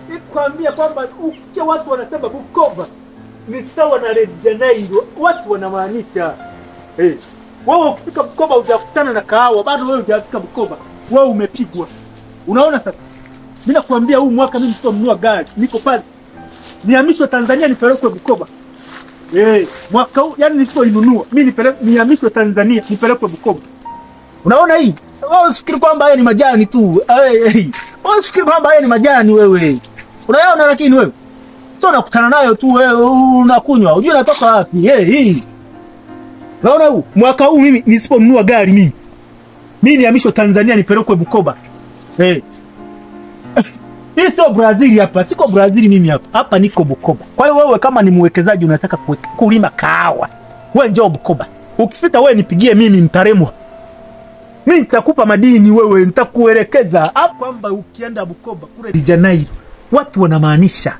Nikwambia kwamba ukisikia watu wanasema Bukoba ni sawa na Rio de Janeiro, watu wanamaanisha wewe ukifika Bukoba hujakutana na kahawa, bado wewe hujafika Bukoba, wewe umepigwa. Unaona sasa? Mimi nakwambia huu mwaka mimi nitanunua gari, niko pale. Nihamishwe Tanzania nipelekwe Bukoba. Mwaka huu yani nisipoinunua, mimi nihamishwe Tanzania nipelekwe Bukoba. Unaona hii? Wewe usifikiri kwamba haya ni majani tu. Wewe usifikiri kwamba haya ni majani wewe. Unaona lakini wewe sio unakutana nayo tu wewe unakunywa. Unajua natoka wapi? Hii. Unaona huu? Mwaka huu mimi nisiponunua gari mimi nihamishwe Tanzania nipelekwe Bukoba. Hii sio Brazil hapa. Siko Brazil mimi hapa. Hapa niko Bukoba. Kwa hiyo wewe kama ni mwekezaji unataka kulima kahawa, wewe njoo Bukoba. Ukifika wewe nipigie mimi Mtaremwa. Mimi nitakupa madini wewe, nitakuelekeza hapo kwamba ukienda Bukoba kule Rio de Janeiro watu wanamaanisha.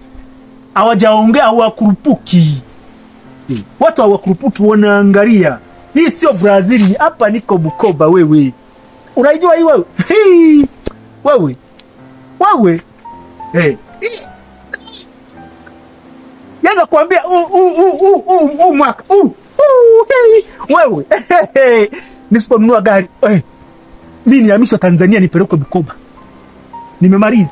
Hawajaongea hawakurupuki. Watu hawakurupuki wanaangalia. Hii sio Brazil, hapa niko Bukoba wewe. Unaijua hii wewe? Wewe. Yana kuambia mwaka. Wewe. Nisiponunua gari. Mimi nihamishwe Tanzania nipelekwe Bukoba. Nimemaliza.